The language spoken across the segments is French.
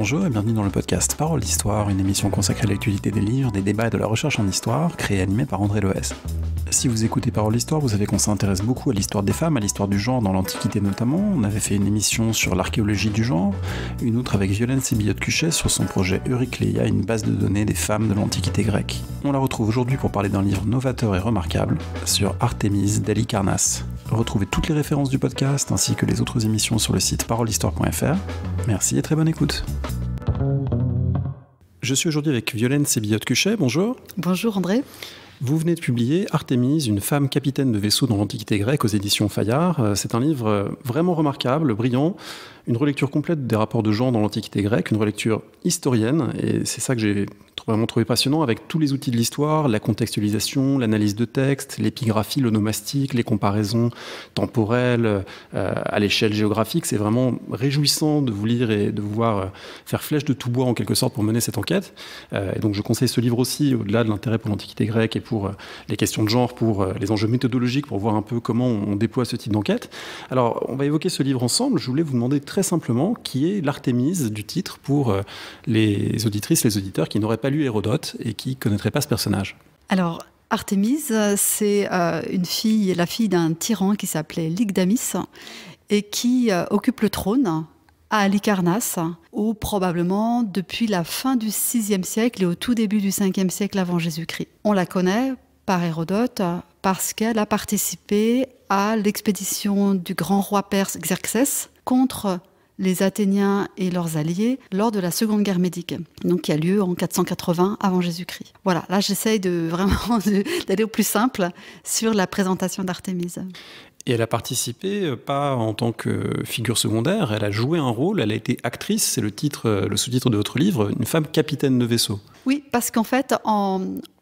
Bonjour et bienvenue dans le podcast Parole d'Histoire, une émission consacrée à l'actualité des livres, des débats et de la recherche en histoire, créée et animée par André Loès. Si vous écoutez Parole d'Histoire, vous savez qu'on s'intéresse beaucoup à l'histoire des femmes, à l'histoire du genre dans l'Antiquité notamment. On avait fait une émission sur l'archéologie du genre, une autre avec Violaine Sébillotte-Cuchet sur son projet Eurycléia, une base de données des femmes de l'Antiquité grecque. On la retrouve aujourd'hui pour parler d'un livre novateur et remarquable sur Artémise d'Halicarnasse. Retrouvez toutes les références du podcast ainsi que les autres émissions sur le site parolehistoire.fr. Merci et très bonne écoute. Je suis aujourd'hui avec Violaine Sébillotte-Cuchet, bonjour. Bonjour André. Vous venez de publier Artémise, une femme capitaine de vaisseau dans l'Antiquité grecque aux éditions Fayard. C'est un livre vraiment remarquable, brillant, une relecture complète des rapports de genre dans l'Antiquité grecque, une relecture historienne, et c'est ça que j'ai vraiment trouvé passionnant, avec tous les outils de l'histoire, la contextualisation, l'analyse de texte, l'épigraphie, l'onomastique, les comparaisons temporelles à l'échelle géographique. C'est vraiment réjouissant de vous lire et de vous voir faire flèche de tout bois en quelque sorte pour mener cette enquête. Et donc je conseille ce livre aussi, au-delà de l'intérêt pour l'Antiquité grecque et pour les questions de genre, pour les enjeux méthodologiques, pour voir un peu comment on déploie ce type d'enquête. Alors on va évoquer ce livre ensemble. Je voulais vous demander très simplement qui est l'Artémise du titre pour les auditrices, les auditeurs qui n'auraient pas lu Hérodote et qui ne connaîtraient pas ce personnage. Alors, Artémise, c'est la fille d'un tyran qui s'appelait Lygdamis et qui occupe le trône à Halicarnasse, où probablement depuis la fin du VIe siècle et au tout début du Ve siècle avant Jésus-Christ. On la connaît par Hérodote parce qu'elle a participé à l'expédition du grand roi perse Xerxès contre les Athéniens et leurs alliés lors de la Seconde Guerre médique, donc qui a lieu en 480 avant Jésus-Christ. Voilà, là j'essaye d'aller au plus simple sur la présentation d'Artémise. Et elle a participé, pas en tant que figure secondaire, elle a joué un rôle, elle a été actrice, c'est le sous-titre de votre livre, une femme capitaine de vaisseau. Oui, parce qu'en fait,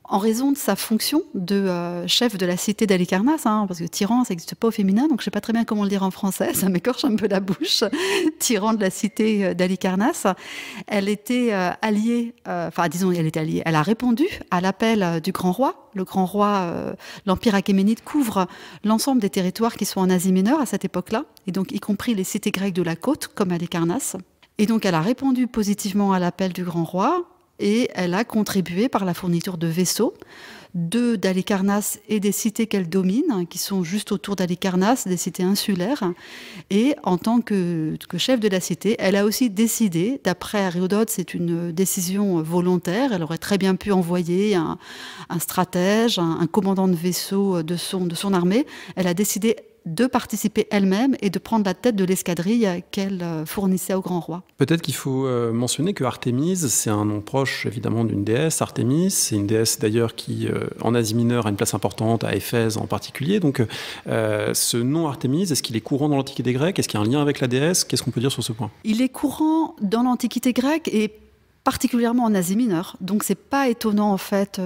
en raison de sa fonction de chef de la cité d'Halicarnasse, parce que tyran, ça n'existe pas au féminin, donc je ne sais pas très bien comment le dire en français, ça m'écorche un peu la bouche, tyran de la cité d'Halicarnasse. Elle était alliée, elle a répondu à l'appel du grand roi. Le grand roi, l'Empire achéménide, couvre l'ensemble des territoires qui sont en Asie mineure à cette époque-là, et donc y compris les cités grecques de la côte, comme Halicarnasse. Et donc elle a répondu positivement à l'appel du grand roi, et elle a contribué par la fourniture de vaisseaux, d'Halicarnasse et des cités qu'elle domine, qui sont juste autour d'Halicarnasse, des cités insulaires. Et en tant que chef de la cité, elle a aussi décidé, d'après Hérodote, c'est une décision volontaire, elle aurait très bien pu envoyer un stratège, un commandant de vaisseau de son armée. Elle a décidé de participer elle-même et de prendre la tête de l'escadrille qu'elle fournissait au grand roi. Peut-être qu'il faut mentionner que Artémise, c'est un nom proche évidemment d'une déesse. Artémis, c'est une déesse d'ailleurs qui, en Asie mineure, a une place importante, à Éphèse en particulier. Donc ce nom Artémise, est-ce qu'il est courant dans l'Antiquité grecque? Est-ce qu'il y a un lien avec la déesse? Qu'est-ce qu'on peut dire sur ce point? Il est courant dans l'Antiquité grecque et particulièrement en Asie mineure. Donc c'est pas étonnant en fait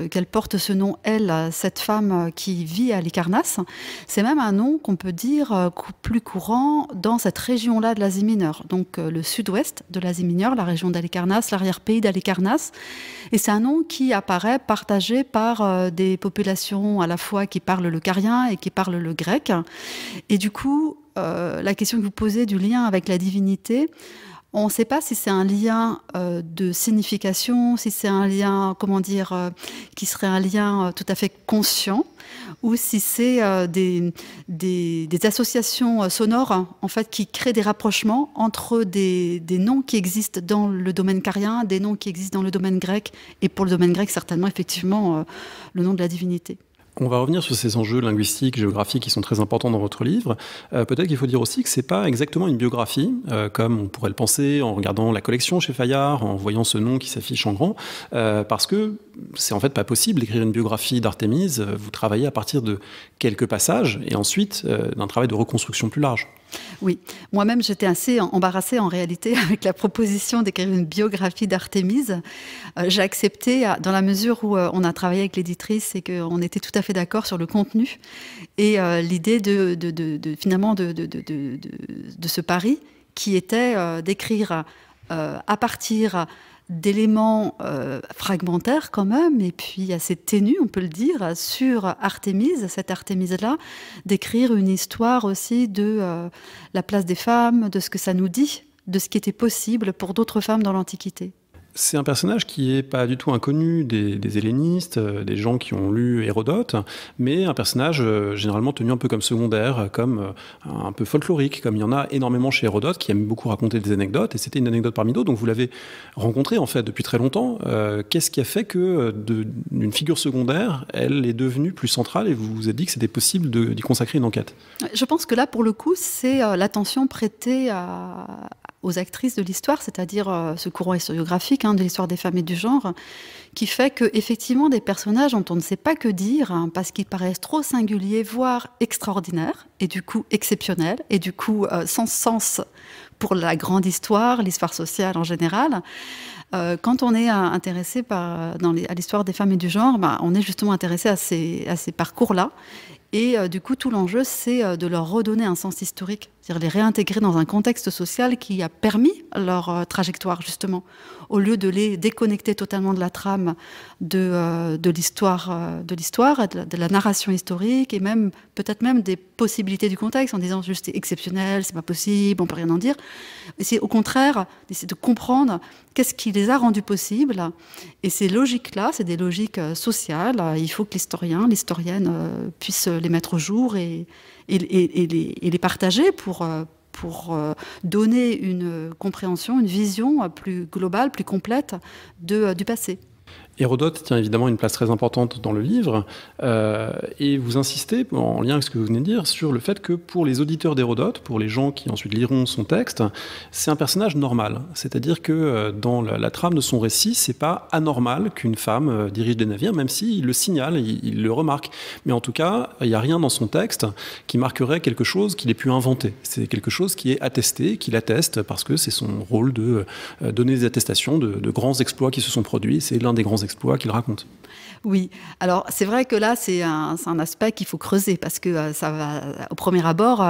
qu'elle porte ce nom, elle, cette femme qui vit à Halicarnasse. C'est même un nom qu'on peut dire plus courant dans cette région-là de l'Asie mineure. Donc le sud-ouest de l'Asie mineure, la région d'Halicarnasse, l'arrière-pays d'Halicarnasse. Et c'est un nom qui apparaît partagé par des populations à la fois qui parlent le carien et qui parlent le grec. Et du coup, la question que vous posez du lien avec la divinité, on ne sait pas si c'est un lien de signification, si c'est un lien, qui serait un lien tout à fait conscient, ou si c'est des associations sonores en fait, qui créent des rapprochements entre des noms qui existent dans le domaine carien, des noms qui existent dans le domaine grec, et pour le domaine grec, certainement, effectivement, le nom de la divinité. On va revenir sur ces enjeux linguistiques, géographiques qui sont très importants dans votre livre. Peut-être qu'il faut dire aussi que ce n'est pas exactement une biographie, comme on pourrait le penser en regardant la collection chez Fayard, en voyant ce nom qui s'affiche en grand, parce que c'est en fait pas possible d'écrire une biographie d'Artémise. Vous travaillez à partir de quelques passages et ensuite d'un travail de reconstruction plus large. Oui, moi-même j'étais assez embarrassée en réalité avec la proposition d'écrire une biographie d'Artémise. J'ai accepté dans la mesure où on a travaillé avec l'éditrice et qu'on était tout à fait d'accord sur le contenu et l'idée finalement de ce pari qui était d'écrire à partir d'éléments fragmentaires quand même, et puis assez ténus, on peut le dire, sur Artémise, cette Artémise-là, d'écrire une histoire aussi de la place des femmes, de ce que ça nous dit de ce qui était possible pour d'autres femmes dans l'Antiquité. C'est un personnage qui n'est pas du tout inconnu des hellénistes, des gens qui ont lu Hérodote, mais un personnage généralement tenu un peu comme secondaire, comme un peu folklorique, comme il y en a énormément chez Hérodote, qui aime beaucoup raconter des anecdotes, et c'était une anecdote parmi d'autres, donc vous l'avez rencontré en fait depuis très longtemps. Qu'est-ce qui a fait que d'une figure secondaire, elle est devenue plus centrale, et vous vous êtes dit que c'était possible d'y consacrer une enquête? Je pense que là, pour le coup, c'est l'attention prêtée aux actrices de l'histoire, c'est-à-dire ce courant historiographique de l'histoire des femmes et du genre, qui fait qu'effectivement, des personnages dont on ne sait pas que dire, parce qu'ils paraissent trop singuliers, voire extraordinaires, et du coup exceptionnels, et du coup sans sens pour la grande histoire, l'histoire sociale en général. Quand on est intéressé à l'histoire des femmes et du genre, on est justement intéressé à ces parcours-là. Et du coup, tout l'enjeu, c'est de leur redonner un sens historique, c'est-à-dire les réintégrer dans un contexte social qui a permis leur trajectoire, justement, au lieu de les déconnecter totalement de la trame de l'histoire, de la narration historique, et même peut-être même des possibilités du contexte, en disant juste c'est exceptionnel, c'est pas possible, on peut rien en dire. C'est au contraire d'essayer de comprendre qu'est-ce qui les a rendus possibles. Et ces logiques-là, c'est des logiques sociales. Il faut que l'historienne puisse les mettre au jour et les partager pour donner une compréhension, une vision plus globale, plus complète du passé. Hérodote tient évidemment une place très importante dans le livre, et vous insistez, en lien avec ce que vous venez de dire, sur le fait que pour les auditeurs d'Hérodote, pour les gens qui ensuite liront son texte, c'est un personnage normal. C'est-à-dire que dans la trame de son récit, c'est pas anormal qu'une femme dirige des navires, même s'il le signale, il le remarque. Mais en tout cas, il n'y a rien dans son texte qui marquerait quelque chose qu'il ait pu inventer. C'est quelque chose qui est attesté, qu'il atteste, parce que c'est son rôle de donner des attestations de grands exploits qui se sont produits. C'est l'un des grands exploits qu'il raconte. Oui, alors c'est vrai que là c'est un aspect qu'il faut creuser, parce que ça va, au premier abord,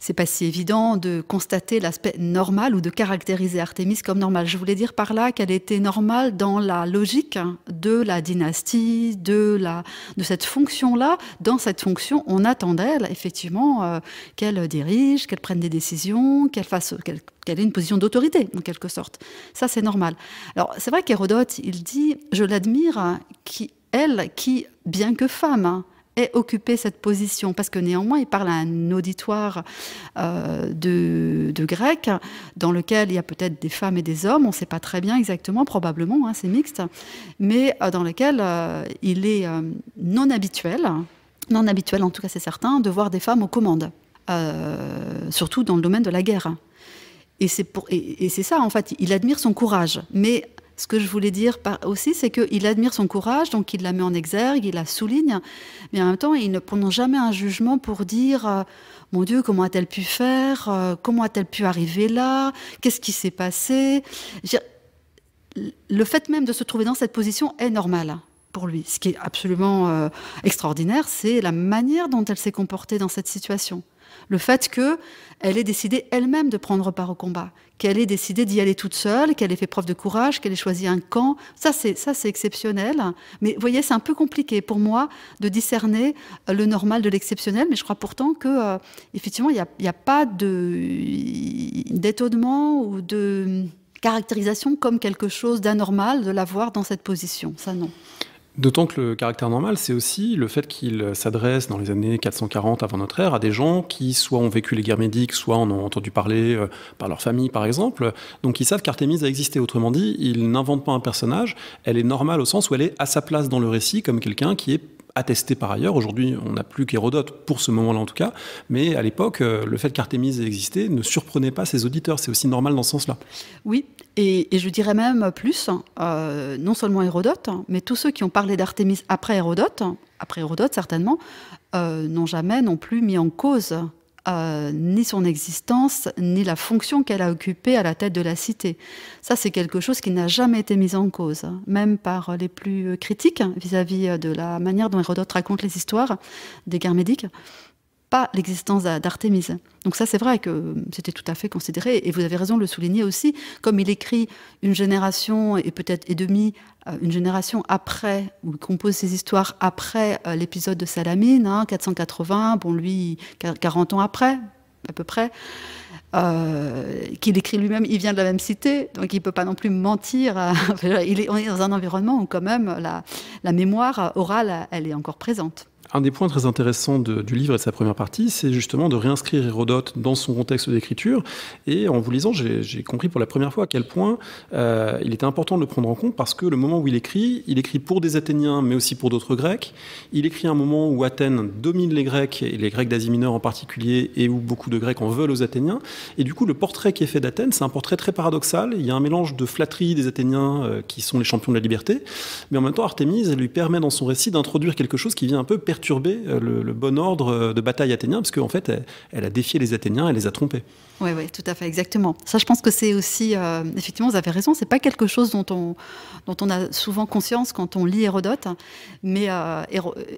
c'est pas si évident de constater l'aspect normal ou de caractériser Artémis comme normale. Je voulais dire par là qu'elle était normale dans la logique de la dynastie, de cette fonction-là. Dans cette fonction, on attend d'elle effectivement qu'elle dirige, qu'elle prenne des décisions, qu'elle ait une position d'autorité, en quelque sorte. Ça, c'est normal. Alors, c'est vrai qu'Hérodote, il dit « Je l'admire, elle qui, bien que femme, ait occupé cette position », parce que néanmoins, il parle à un auditoire de Grecs, dans lequel il y a peut-être des femmes et des hommes, on ne sait pas très bien exactement, probablement, c'est mixte, mais dans lequel il est non habituel en tout cas c'est certain, de voir des femmes aux commandes, surtout dans le domaine de la guerre. Et c'est ça, en fait, il admire son courage. Mais ce que je voulais dire aussi, c'est qu'il admire son courage, donc il la met en exergue, il la souligne, mais en même temps, il ne prononce jamais un jugement pour dire « Mon Dieu, comment a-t-elle pu faire ? Comment a-t-elle pu arriver là ? Qu'est-ce qui s'est passé ?» Le fait même de se trouver dans cette position est normal pour lui. Ce qui est absolument extraordinaire, c'est la manière dont elle s'est comportée dans cette situation. Le fait qu'elle ait décidé elle-même de prendre part au combat, qu'elle ait décidé d'y aller toute seule, qu'elle ait fait preuve de courage, qu'elle ait choisi un camp, ça c'est exceptionnel. Mais vous voyez, c'est un peu compliqué pour moi de discerner le normal de l'exceptionnel, mais je crois pourtant que effectivement, il n'y a pas d'étonnement ou de caractérisation comme quelque chose d'anormal de la voir dans cette position. Ça, non. D'autant que le caractère normal, c'est aussi le fait qu'il s'adresse dans les années 440 avant notre ère à des gens qui soit ont vécu les guerres médiques, soit en ont entendu parler par leur famille, par exemple. Donc ils savent qu'Artémis a existé. Autrement dit, il n'invente pas un personnage. Elle est normale au sens où elle est à sa place dans le récit comme quelqu'un qui est attesté par ailleurs. Aujourd'hui, on n'a plus qu'Hérodote pour ce moment-là en tout cas, mais à l'époque, le fait qu'Artémis ait existé ne surprenait pas ses auditeurs. C'est aussi normal dans ce sens-là. Oui, et je dirais même plus, non seulement Hérodote, mais tous ceux qui ont parlé d'Artémis après Hérodote certainement, n'ont jamais non plus mis en cause ni son existence, ni la fonction qu'elle a occupée à la tête de la cité. Ça, c'est quelque chose qui n'a jamais été mis en cause, même par les plus critiques vis-à-vis de la manière dont Hérodote raconte les histoires des guerres médiques, pas l'existence d'Artémis. Donc ça, c'est vrai que c'était tout à fait considéré, et vous avez raison de le souligner aussi, comme il écrit une génération, et peut-être et demie, une génération après, ou il compose ses histoires après l'épisode de Salamine, 480, bon lui, 40 ans après, à peu près, qu'il écrit lui-même, il vient de la même cité, donc il ne peut pas non plus mentir. On est dans un environnement où quand même la mémoire orale, elle est encore présente. Un des points très intéressants du livre et de sa première partie, c'est justement de réinscrire Hérodote dans son contexte d'écriture. Et en vous lisant, j'ai compris pour la première fois à quel point il était important de le prendre en compte, parce que le moment où il écrit pour des Athéniens, mais aussi pour d'autres Grecs. Il écrit à un moment où Athènes domine les Grecs, et les Grecs d'Asie mineure en particulier, et où beaucoup de Grecs en veulent aux Athéniens. Et du coup, le portrait qui est fait d'Athènes, c'est un portrait très paradoxal. Il y a un mélange de flatterie des Athéniens, qui sont les champions de la liberté, mais en même temps, Artémise lui permet dans son récit d'introduire quelque chose qui vient un peu perturber le bon ordre de bataille athénien, parce qu'en fait, elle a défié les Athéniens, elle les a trompés. Oui, tout à fait, exactement. Ça, je pense que c'est aussi, effectivement, vous avez raison, c'est pas quelque chose dont on a souvent conscience quand on lit Hérodote, mais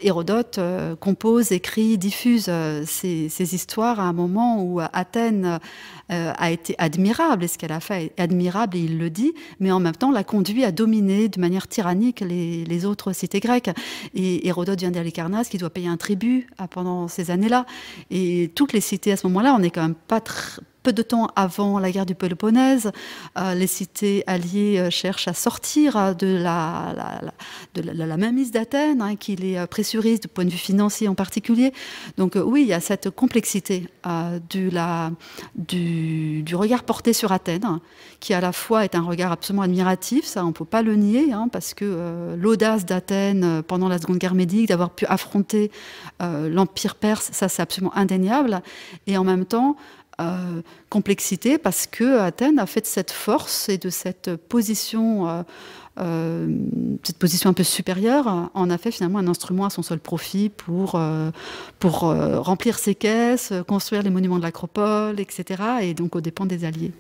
Hérodote compose, écrit, diffuse ces histoires à un moment où Athènes a été admirable, et ce qu'elle a fait est admirable, et il le dit, mais en même temps l'a conduit à dominer de manière tyrannique les autres cités grecques. Et Hérodote vient d'Halicarnasse, qui doit payer un tribut pendant ces années-là. Et toutes les cités à ce moment-là, on n'est quand même pas peu de temps avant la guerre du Péloponnèse, les cités alliées cherchent à sortir de la mainmise d'Athènes, qui les pressurise du point de vue financier en particulier. Donc oui, il y a cette complexité du regard porté sur Athènes, qui à la fois est un regard absolument admiratif, ça on ne peut pas le nier, parce que l'audace d'Athènes pendant la Seconde Guerre médique, d'avoir pu affronter l'Empire perse, ça c'est absolument indéniable, et en même temps, complexité, parce que Athènes a fait de cette force et de cette position un peu supérieure, en a fait finalement un instrument à son seul profit pour remplir ses caisses, construire les monuments de l'Acropole, etc., et donc aux dépens des alliés.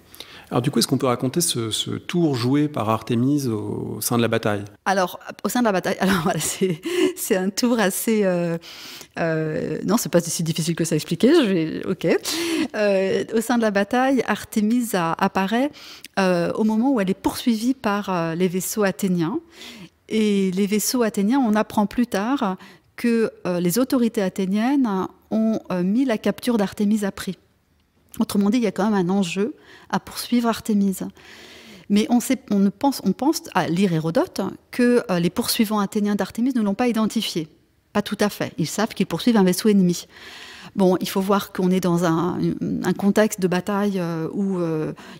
Alors du coup, est-ce qu'on peut raconter ce tour joué par Artémise au sein de la bataille? Alors, au sein de la bataille, alors voilà, c'est un tour assez... non, c'est pas si difficile que ça à expliquer, ok. Au sein de la bataille, Artémise apparaît au moment où elle est poursuivie par les vaisseaux athéniens. Et les vaisseaux athéniens, on apprend plus tard que les autorités athéniennes ont mis la capture d'Artémise à prix. Autrement dit, il y a quand même un enjeu à poursuivre Artémise. Mais on pense à lire Hérodote que les poursuivants athéniens d'Artémise ne l'ont pas identifié. Pas tout à fait. Ils savent qu'ils poursuivent un vaisseau ennemi. Bon, il faut voir qu'on est dans un contexte de bataille où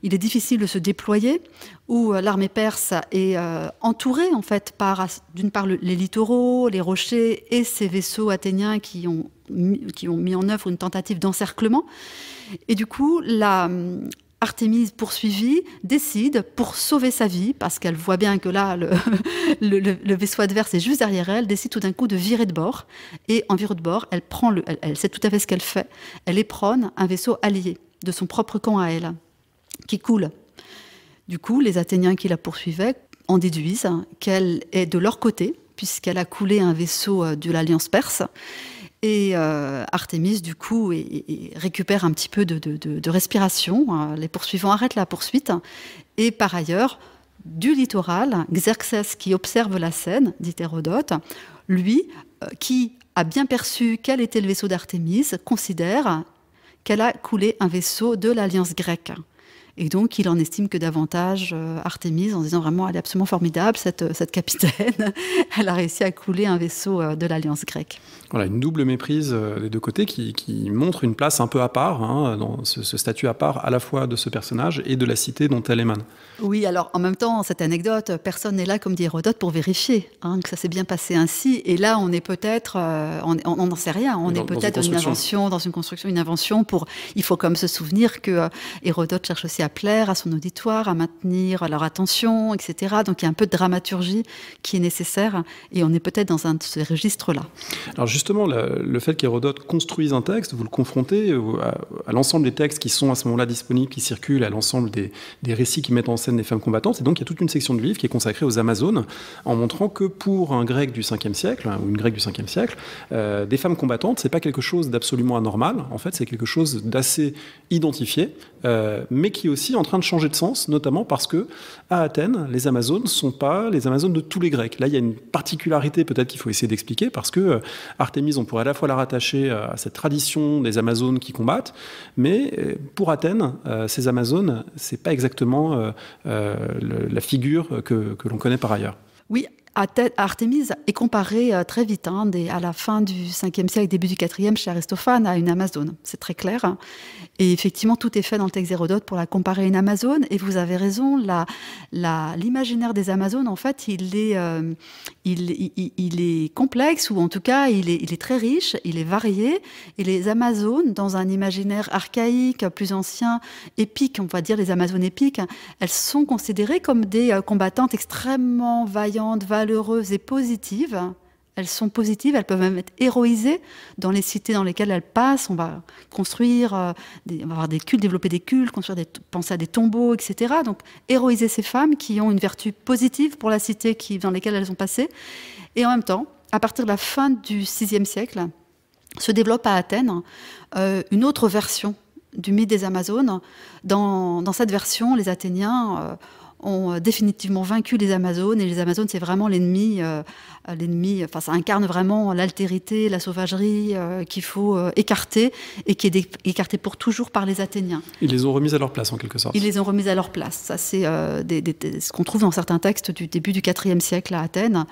il est difficile de se déployer, où l'armée perse est entourée en fait par, d'une part, les littoraux, les rochers et ces vaisseaux athéniens qui ont mis en œuvre une tentative d'encerclement. Et du coup, Artémise poursuivie décide, pour sauver sa vie, parce qu'elle voit bien que là, le vaisseau adverse est juste derrière elle, décide tout d'un coup de virer de bord. Et en virant de bord, elle sait tout à fait ce qu'elle fait. Elle éperonne un vaisseau allié de son propre camp à elle, qui coule. Du coup, les Athéniens qui la poursuivaient en déduisent qu'elle est de leur côté, puisqu'elle a coulé un vaisseau de l'Alliance perse. Et Artémise, du coup, récupère un petit peu de respiration. Les poursuivants arrêtent la poursuite. Et par ailleurs, du littoral, Xerxès, qui observe la scène, dit Hérodote, lui, qui a bien perçu quel était le vaisseau d'Artémise, considère qu'elle a coulé un vaisseau de l'Alliance grecque. Et donc, il en estime que davantage Artémise, en disant vraiment, elle est absolument formidable, cette capitaine. Elle a réussi à couler un vaisseau de l'Alliance grecque. Voilà, une double méprise des deux côtés qui montre une place un peu à part, dans ce statut à part à la fois de ce personnage et de la cité dont elle émane. Oui, alors en même temps, cette anecdote, personne n'est là, comme dit Hérodote, pour vérifier que ça s'est bien passé ainsi. Et là, on est peut-être, on n'en sait rien, on est peut-être dans une invention, dans une construction, une invention pour. Il faut quand même se souvenir que Hérodote cherche aussi à plaire à son auditoire, à maintenir leur attention, etc. Donc il y a un peu de dramaturgie qui est nécessaire, et on est peut-être dans un de ces registres-là. Alors justement, le fait qu'Hérodote construise un texte, vous le confrontez à l'ensemble des textes qui sont à ce moment-là disponibles, qui circulent, à l'ensemble des récits qui mettent en scène des femmes combattantes. Et donc, il y a toute une section du livre qui est consacrée aux Amazones, en montrant que pour un Grec du 5e siècle, ou une Grecque du 5e siècle, des femmes combattantes, c'est pas quelque chose d'absolument anormal. En fait, c'est quelque chose d'assez identifié, mais qui aussi en train de changer de sens, notamment parce que à Athènes, les Amazones ne sont pas les Amazones de tous les Grecs. Là, il y a une particularité peut-être qu'il faut essayer d'expliquer, parce que Artémise, on pourrait à la fois la rattacher à cette tradition des Amazones qui combattent, mais pour Athènes, ces Amazones, c'est pas exactement la figure que l'on connaît par ailleurs. Oui, Artémise est comparée très vite, à la fin du 5e siècle, début du 4e, chez Aristophane, à une Amazone. C'est très clair. Et effectivement, tout est fait dans le texte d'Hérodote pour la comparer à une Amazone. Et vous avez raison, l'imaginaire des Amazones, en fait, il est complexe, ou en tout cas, il est très riche, il est varié. Et les Amazones, dans un imaginaire archaïque, plus ancien, épique, on va dire les Amazones épiques, elles sont considérées comme des combattantes extrêmement vaillantes, valeureuses et positives. Elles sont positives, elles peuvent même être héroïsées dans les cités dans lesquelles elles passent. On va construire, on va avoir des cultes, développer des cultes, penser à des tombeaux, etc. Donc, héroïser ces femmes qui ont une vertu positive pour la cité dans lesquelles elles ont passé. Et en même temps, à partir de la fin du VIe siècle, se développe à Athènes une autre version du mythe des Amazones. Dans cette version, les Athéniens ont définitivement vaincu les Amazones, et les Amazones, c'est vraiment l'ennemi, enfin, ça incarne vraiment l'altérité, la sauvagerie qu'il faut écarter, et qui est écartée pour toujours par les Athéniens. Ils les ont remises à leur place, en quelque sorte. Ils les ont remises à leur place. Ça, c'est ce qu'on trouve dans certains textes du début du IVe siècle à Athènes,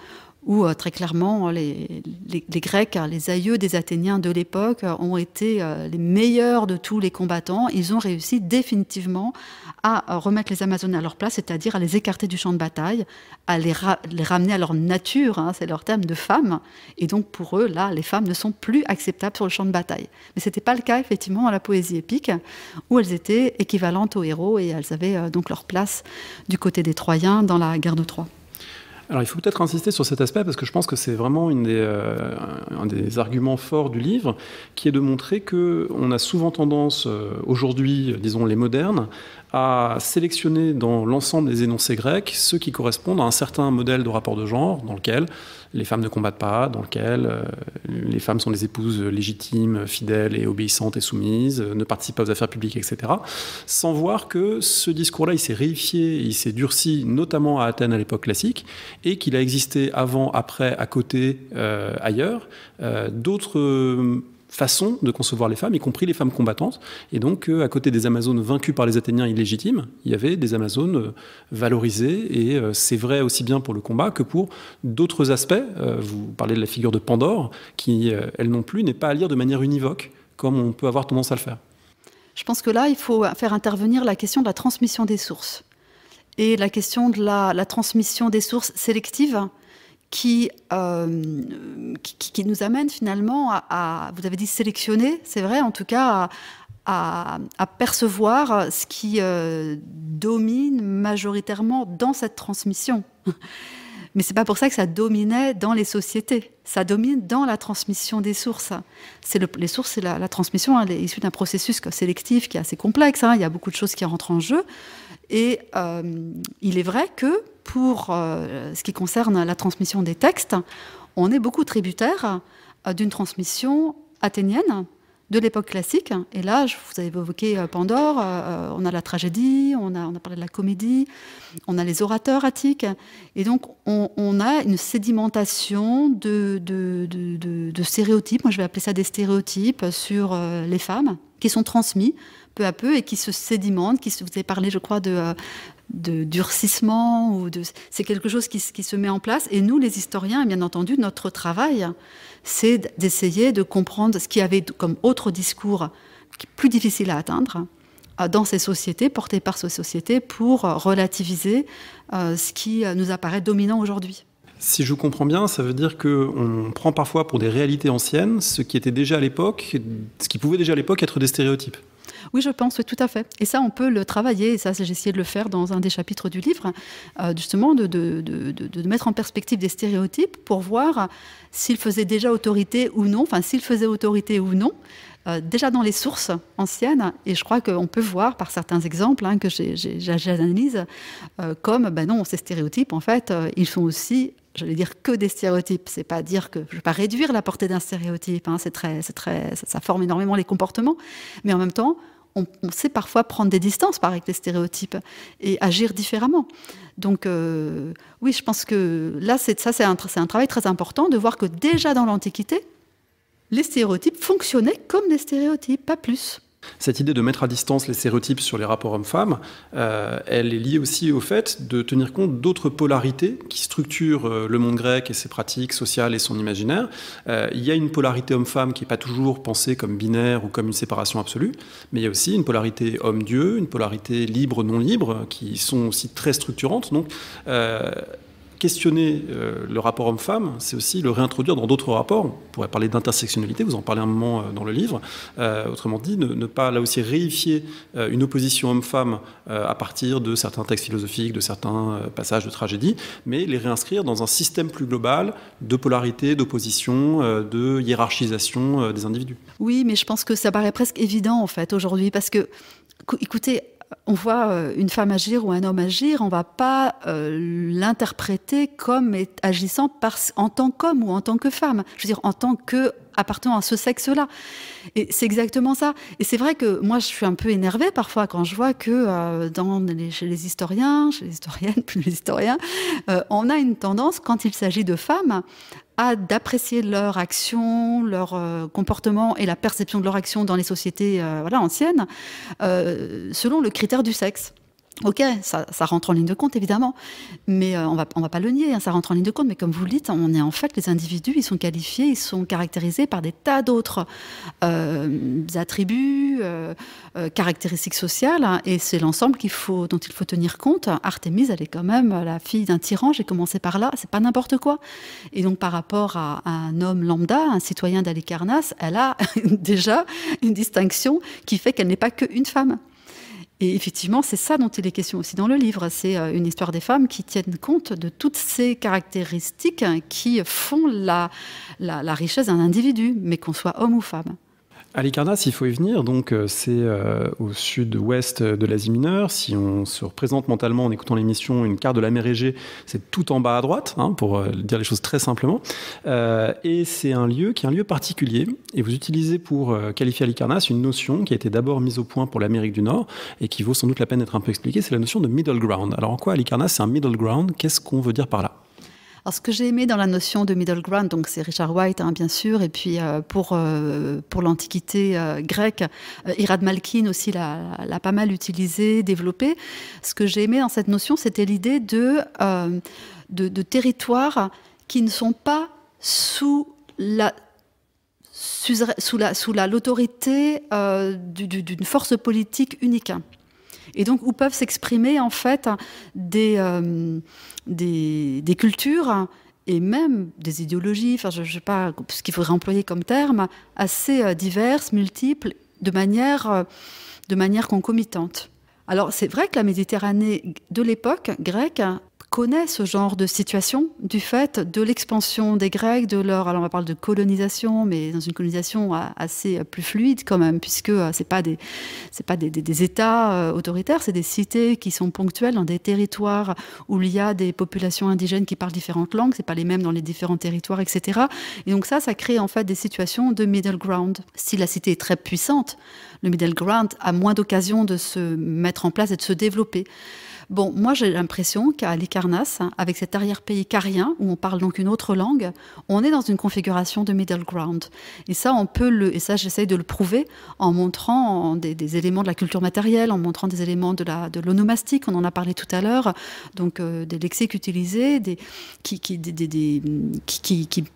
où très clairement les Grecs, les aïeux des Athéniens de l'époque, ont été les meilleurs de tous les combattants. Ils ont réussi définitivement à remettre les Amazones à leur place, c'est-à-dire à les écarter du champ de bataille, à les ramener à leur nature, c'est leur terme, de femmes. Et donc pour eux, là, les femmes ne sont plus acceptables sur le champ de bataille. Mais ce n'était pas le cas, effectivement, à la poésie épique, où elles étaient équivalentes aux héros, et elles avaient donc leur place du côté des Troyens dans la guerre de Troie. Alors il faut peut-être insister sur cet aspect, parce que je pense que c'est vraiment un des arguments forts du livre, qui est de montrer qu'on a souvent tendance, aujourd'hui, disons les modernes, à sélectionner dans l'ensemble des énoncés grecs ceux qui correspondent à un certain modèle de rapport de genre, dans lequel les femmes ne combattent pas, dans lequel les femmes sont des épouses légitimes, fidèles et obéissantes et soumises, ne participent pas aux affaires publiques, etc. Sans voir que ce discours-là, il s'est réifié, il s'est durci, notamment à Athènes à l'époque classique, et qu'il a existé avant, après, à côté, ailleurs, d'autres façon de concevoir les femmes, y compris les femmes combattantes. Et donc, à côté des Amazones vaincues par les Athéniens illégitimes, il y avait des Amazones valorisées, et c'est vrai aussi bien pour le combat que pour d'autres aspects. Vous parlez de la figure de Pandore, qui, elle non plus, n'est pas à lire de manière univoque, comme on peut avoir tendance à le faire. Je pense que là, il faut faire intervenir la question de la transmission des sources, et la question de la transmission des sources sélectives, qui nous amène finalement vous avez dit sélectionner, c'est vrai, en tout cas à percevoir ce qui domine majoritairement dans cette transmission. Mais c'est pas pour ça que ça dominait dans les sociétés. Ça domine dans la transmission des sources. Les sources, c'est la transmission, elle est issue d'un processus sélectif qui est assez complexe. Il y a beaucoup de choses qui rentrent en jeu. Et il est vrai que pour ce qui concerne la transmission des textes, on est beaucoup tributaire d'une transmission athénienne de l'époque classique. Et là, vous avez évoqué Pandore, on a la tragédie, on a parlé de la comédie, on a les orateurs attiques. Et donc, on a une sédimentation de stéréotypes, moi je vais appeler ça des stéréotypes, sur les femmes, qui sont transmis peu à peu et qui se sédimentent. Vous avez parlé, je crois, de durcissement, c'est quelque chose qui se met en place. Et nous, les historiens, bien entendu, notre travail, c'est d'essayer de comprendre ce qu'il y avait comme autre discours plus difficile à atteindre dans ces sociétés, portés par ces sociétés, pour relativiser ce qui nous apparaît dominant aujourd'hui. Si je comprends bien, ça veut dire qu'on prend parfois pour des réalités anciennes ce qui était déjà à l'époque, ce qui pouvait déjà à l'époque être des stéréotypes. Oui, je pense, tout à fait. Et ça, on peut le travailler, et ça, j'ai essayé de le faire dans un des chapitres du livre, justement, de mettre en perspective des stéréotypes pour voir s'ils faisaient déjà autorité ou non, enfin, s'ils faisaient autorité ou non, déjà dans les sources anciennes. Et je crois qu'on peut voir, par certains exemples que j'analyse, comme, non, ces stéréotypes, en fait, ils sont aussi... j'allais dire que des stéréotypes, c'est pas dire que je vais pas réduire la portée d'un stéréotype, ça forme énormément les comportements, mais en même temps, on sait parfois prendre des distances avec les stéréotypes et agir différemment. Donc oui, je pense que là, c'est un travail très important de voir que déjà dans l'Antiquité, les stéréotypes fonctionnaient comme des stéréotypes, pas plus. Cette idée de mettre à distance les stéréotypes sur les rapports hommes-femmes, elle est liée aussi au fait de tenir compte d'autres polarités qui structurent le monde grec et ses pratiques sociales et son imaginaire. Il y a une polarité homme-femme qui n'est pas toujours pensée comme binaire ou comme une séparation absolue, mais il y a aussi une polarité homme-dieu, une polarité libre-non libre, qui sont aussi très structurantes. Donc, questionner le rapport homme-femme, c'est aussi le réintroduire dans d'autres rapports. On pourrait parler d'intersectionnalité, vous en parlez un moment dans le livre. Autrement dit, ne pas là aussi réifier une opposition homme-femme à partir de certains textes philosophiques, de certains passages de tragédie, mais les réinscrire dans un système plus global de polarité, d'opposition, de hiérarchisation des individus. Oui, mais je pense que ça paraît presque évident en fait aujourd'hui, parce que, écoutez, on voit une femme agir ou un homme agir, on ne va pas l'interpréter comme agissant en tant qu'homme ou en tant que femme. Je veux dire, en tant qu'appartenant à ce sexe-là. Et c'est exactement ça. Et c'est vrai que moi, je suis un peu énervée parfois quand je vois que chez les historiens, chez les historiennes, plus les historiens, on a une tendance, quand il s'agit de femmes, d'apprécier leur action, leur comportement et la perception de leur action dans les sociétés anciennes, selon le critère du sexe. Ok, ça rentre en ligne de compte, évidemment, mais on va pas le nier, hein, ça rentre en ligne de compte, mais comme vous le dites, en fait, les individus, ils sont qualifiés, ils sont caractérisés par des tas d'autres attributs, caractéristiques sociales, hein, et c'est l'ensemble dont il faut tenir compte. Artémise, elle est quand même la fille d'un tyran, j'ai commencé par là, c'est pas n'importe quoi. Et donc, par rapport à un homme lambda, un citoyen d'Halicarnasse, elle a déjà une distinction qui fait qu'elle n'est pas qu'une femme. Et effectivement, c'est ça dont il est question aussi dans le livre. C'est une histoire des femmes qui tiennent compte de toutes ces caractéristiques qui font la richesse d'un individu, mais qu'on soit homme ou femme. Halicarnasse, il faut y venir, donc c'est au sud-ouest de l'Asie mineure. Si on se représente mentalement en écoutant l'émission une carte de la mer Égée, c'est tout en bas à droite, hein, pour dire les choses très simplement. Et c'est un lieu qui est un lieu particulier. Et vous utilisez pour qualifier Halicarnasse une notion qui a été d'abord mise au point pour l'Amérique du Nord et qui vaut sans doute la peine d'être un peu expliquée, c'est la notion de middle ground. Alors en quoi Halicarnasse, c'est un middle ground? Qu'est-ce qu'on veut dire par là? Alors, ce que j'ai aimé dans la notion de middle ground, donc c'est Richard White, hein, bien sûr, et puis pour l'Antiquité grecque, Irad Malkin aussi l'a pas mal utilisé, développé. Ce que j'ai aimé dans cette notion, c'était l'idée de territoires qui ne sont pas sous l'autorité d'une force politique unique. Et donc, où peuvent s'exprimer, en fait, des cultures et même des idéologies, enfin, je ne sais pas ce qu'il faudrait employer comme terme, assez diverses, multiples, de manière concomitante. Alors, c'est vrai que la Méditerranée de l'époque grecque connaît ce genre de situation du fait de l'expansion des Grecs, alors on va parler de colonisation, mais dans une colonisation assez plus fluide quand même, puisque c'est pas des États autoritaires, c'est des cités qui sont ponctuelles dans des territoires où il y a des populations indigènes qui parlent différentes langues, c'est pas les mêmes dans les différents territoires, etc. Et donc ça crée en fait des situations de middle ground. Si la cité est très puissante, le middle ground a moins d'occasion de se mettre en place et de se développer. Bon, moi j'ai l'impression qu'à Halicarnasse, avec cet arrière-pays carien, où on parle donc une autre langue, on est dans une configuration de middle ground. Et ça, j'essaye de le prouver en montrant des éléments de la culture matérielle, en montrant des éléments de l'onomastique, on en a parlé tout à l'heure, donc des lexiques utilisés, qui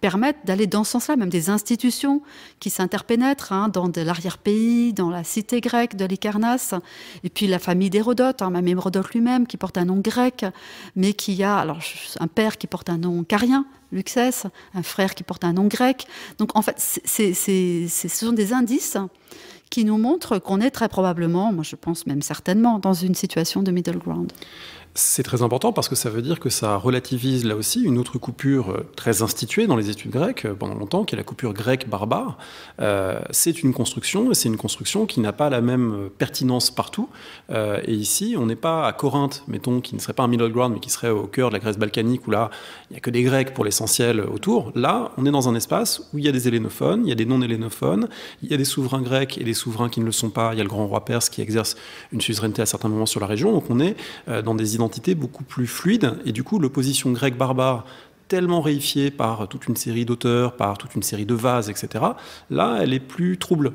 permettent d'aller dans ce sens-là, même des institutions qui s'interpénètrent dans l'arrière-pays, dans la cité grecque de Halicarnasse, et puis la famille d'Hérodote, même Hérodote lui-même, qui porte un nom grec, mais qui a un père qui porte un nom carien, Luxès, un frère qui porte un nom grec. Donc en fait, ce sont des indices qui nous montrent qu'on est très probablement, moi je pense même certainement, dans une situation de middle ground. C'est très important parce que ça veut dire que ça relativise là aussi une autre coupure très instituée dans les études grecques pendant longtemps, qui est la coupure grecque barbare. C'est une construction, et c'est une construction qui n'a pas la même pertinence partout. Et ici, on n'est pas à Corinthe, mettons, qui ne serait pas un middle ground, mais qui serait au cœur de la Grèce balkanique, où là, il n'y a que des Grecs pour l'essentiel autour. Là, on est dans un espace où il y a des hellénophones, il y a des non-hellénophones, il y a des souverains grecs et des souverains qui ne le sont pas. Il y a le grand roi perse qui exerce une suzeraineté à certains moments sur la région. Donc on est dans des identités beaucoup plus fluides, et du coup l'opposition grecque barbare tellement réifiée par toute une série d'auteurs, par toute une série de vases, etc., là elle est plus trouble.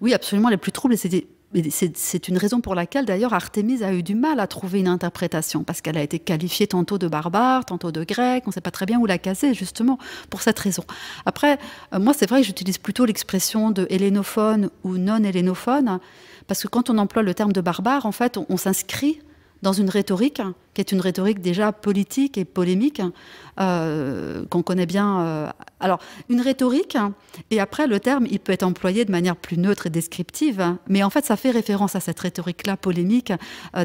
Oui, absolument, elle est plus trouble, et c'est une raison pour laquelle d'ailleurs Artémise a eu du mal à trouver une interprétation, parce qu'elle a été qualifiée tantôt de barbare, tantôt de grecque, on ne sait pas très bien où la caser justement pour cette raison. Après, moi c'est vrai que j'utilise plutôt l'expression de hellénophone ou non hellénophone, parce que quand on emploie le terme de barbare, en fait on s'inscrit dans une rhétorique, qui est une rhétorique déjà politique et polémique, qu'on connaît bien. Alors, une rhétorique, et après, le terme, il peut être employé de manière plus neutre et descriptive, mais en fait, ça fait référence à cette rhétorique-là polémique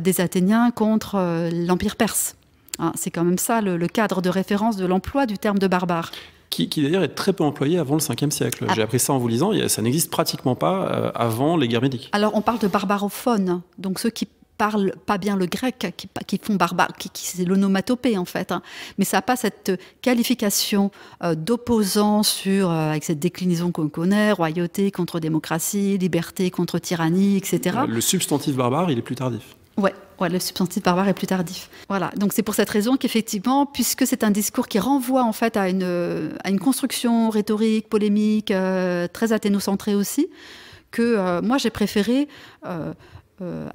des Athéniens contre l'Empire perse. Hein, c'est quand même ça, le cadre de référence de l'emploi du terme de barbare. Qui d'ailleurs est très peu employé avant le 5e siècle. J'ai appris ça en vous lisant, ça n'existe pratiquement pas avant les guerres médiques. Alors, on parle de barbarophones, donc ceux qui parlent pas bien le grec, qui font barbare, c'est l'onomatopée en fait, hein. Mais ça n'a pas cette qualification d'opposant avec cette déclinaison qu'on connaît, royauté contre démocratie, liberté contre tyrannie, etc. Le substantif barbare, il est plus tardif. Ouais, le substantif barbare est plus tardif. Voilà, donc c'est pour cette raison qu'effectivement, puisque c'est un discours qui renvoie en fait à une construction rhétorique, polémique, très athénocentrée aussi, que moi j'ai préféré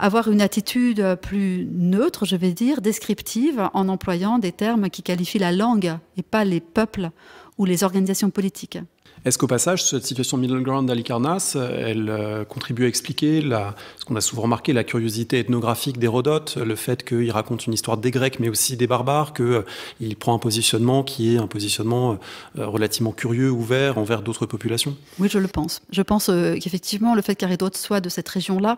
avoir une attitude plus neutre, je vais dire, descriptive, en employant des termes qui qualifient la langue et pas les peuples ou les organisations politiques. Est-ce qu'au passage, cette situation de middle ground d'Halicarnasse, elle contribue à expliquer ce qu'on a souvent remarqué, la curiosité ethnographique d'Hérodote, le fait qu'il raconte une histoire des Grecs, mais aussi des barbares, qu'il prend un positionnement qui est un positionnement relativement curieux, ouvert envers d'autres populations? Oui, je le pense. Je pense qu'effectivement, le fait qu'Hérodote soit de cette région-là,